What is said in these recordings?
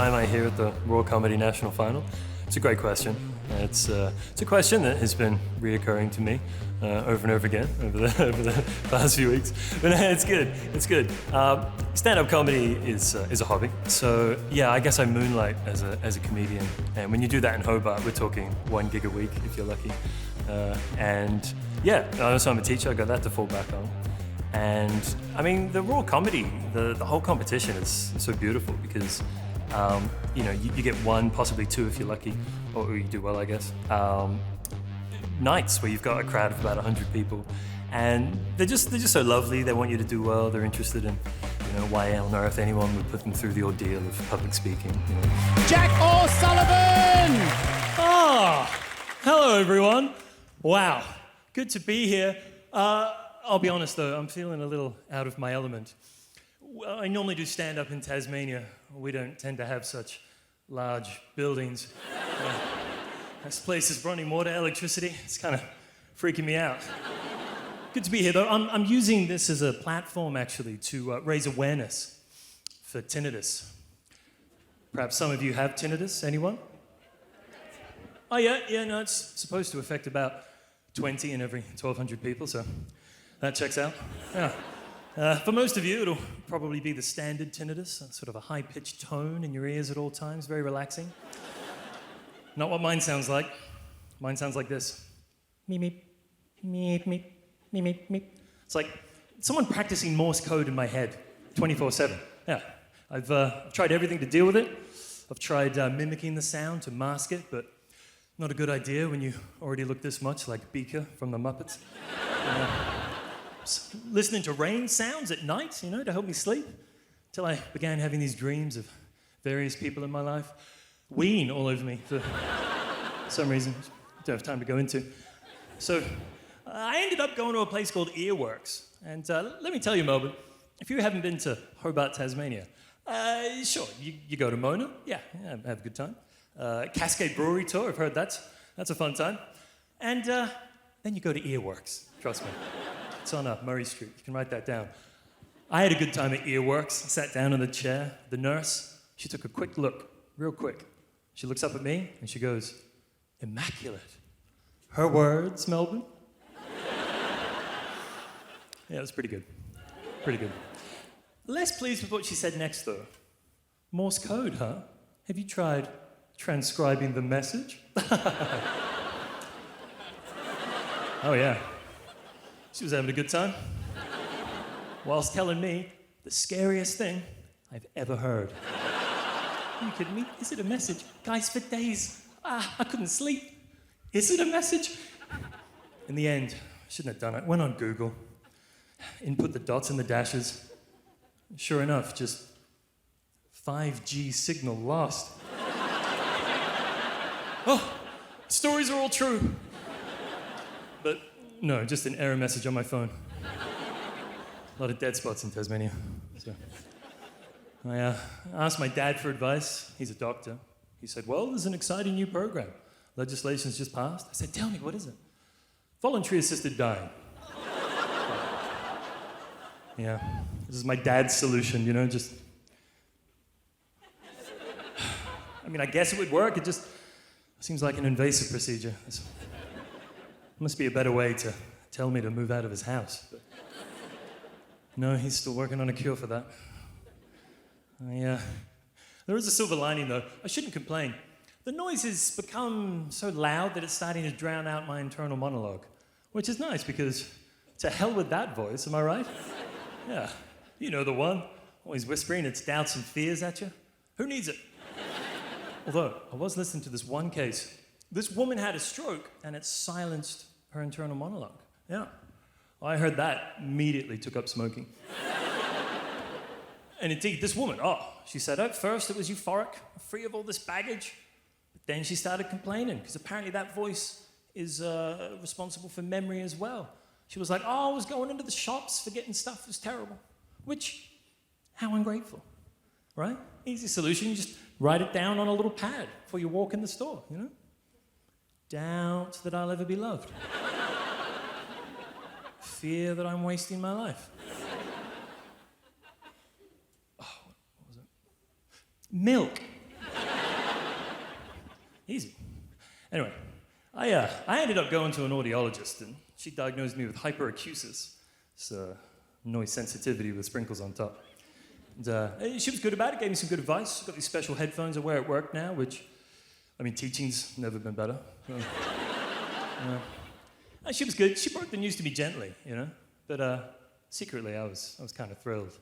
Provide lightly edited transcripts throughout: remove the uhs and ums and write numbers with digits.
why am I here at the Raw Comedy National Final? It's a great question. It's a question that has been reoccurring to me over and over again over the past few weeks. But it's good. It's good. Stand-up comedy is a hobby. So yeah, I guess I moonlight as a comedian. And when you do that in Hobart, we're talking 1 gig a week if you're lucky. And yeah, also I'm a teacher. I got that to fall back on. And I mean, the Raw comedy, the whole competition is so beautiful because you get 1, possibly 2 if you're lucky, or you do well, I guess. Nights where you've got a crowd of about 100 people, and they're just so lovely. They want you to do well. They're interested in, why on earth anyone would put them through the ordeal of public speaking. Jack O'Sullivan! Hello everyone. Wow, good to be here. I'll be honest though, I'm feeling a little out of my element. Well, I normally do stand-up in Tasmania. We don't tend to have such large buildings. This place is running water, electricity. It's kind of freaking me out. Good to be here, though. I'm using this as a platform, actually, to raise awareness for tinnitus. Perhaps some of you have tinnitus. Anyone? Oh, yeah, no, it's supposed to affect about 20 in every 1,200 people, so that checks out. Yeah. For most of you, it'll probably be the standard tinnitus, sort of a high-pitched tone in your ears at all times, very relaxing. Not what mine sounds like. Mine sounds like this. Meep, meep, meep, meep, meep, meep, meep. It's like someone practicing Morse code in my head, 24/7. Yeah, I've tried everything to deal with it. I've tried mimicking the sound to mask it, but not a good idea when you already look this much like Beaker from the Muppets. Listening to rain sounds at night, to help me sleep, till I began having these dreams of various people in my life weeing all over me for some reason I don't have time to go into. So I ended up going to a place called Earworks. And let me tell you, Melbourne, if you haven't been to Hobart, Tasmania, sure, you go to Mona, yeah, have a good time. Cascade Brewery Tour, I've heard that's a fun time. And then you go to Earworks, trust me. It's on Murray Street. You can write that down. I had a good time at Earworks. I sat down in the chair. The nurse, she took a quick look, real quick. She looks up at me and she goes, "Immaculate." Her words, Melbourne. Yeah, it was pretty good. Pretty good. Less pleased with what she said next, though. Morse code, huh? Have you tried transcribing the message? Oh, yeah. She was having a good time, whilst telling me the scariest thing I've ever heard. Are you kidding me? Is it a message? Guys, for days, I couldn't sleep. Is it a message? In the end, I shouldn't have done it. Went on Google, input the dots and the dashes. Sure enough, just 5G signal lost. Oh, stories are all true. But no, just an error message on my phone. A lot of dead spots in Tasmania. So I asked my dad for advice. He's a doctor. He said, "Well, there's an exciting new program. Legislation's just passed." I said, "Tell me, what is it?" "Voluntary assisted dying." Yeah, this is my dad's solution, just... I mean, I guess it would work. It just seems like an invasive procedure. There must be a better way to tell me to move out of his house. But no, he's still working on a cure for that. There is a silver lining, though. I shouldn't complain. The noise has become so loud that it's starting to drown out my internal monologue, which is nice because to hell with that voice, am I right? Yeah, you know the one, always whispering its doubts and fears at you. Who needs it? Although, I was listening to this one case. This woman had a stroke and it silenced her internal monologue. Yeah, I heard that, immediately took up smoking. And indeed, this woman, she said at first it was euphoric, free of all this baggage. But then she started complaining, because apparently that voice is responsible for memory as well. She was like, I was going into the shops, forgetting stuff, it was terrible. Which, how ungrateful, right? Easy solution, you just write it down on a little pad before you walk in the store, Doubt that I'll ever be loved. Fear that I'm wasting my life. What was it? Milk. Easy. Anyway, I ended up going to an audiologist, and she diagnosed me with hyperacusis. It's noise sensitivity with sprinkles on top. And she was good about it, gave me some good advice. Got these special headphones I wear at work now, which, I mean, teaching's never been better. And she was good. She broke the news to me gently, you know. But secretly, I was kind of thrilled.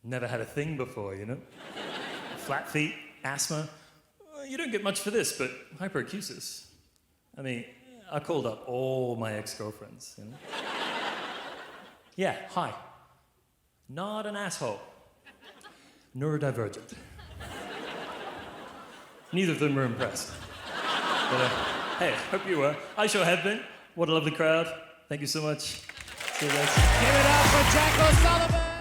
Never had a thing before, you know. Flat feet, asthma. You don't get much for this, but hyperacusis. I mean, I called up all my ex-girlfriends, you know. Yeah, hi. Not an asshole. Neurodivergent. Neither of them were impressed. But, hey, hope you were. I sure have been. What a lovely crowd. Thank you so much. See you guys. Give it up for Jack O'Sullivan.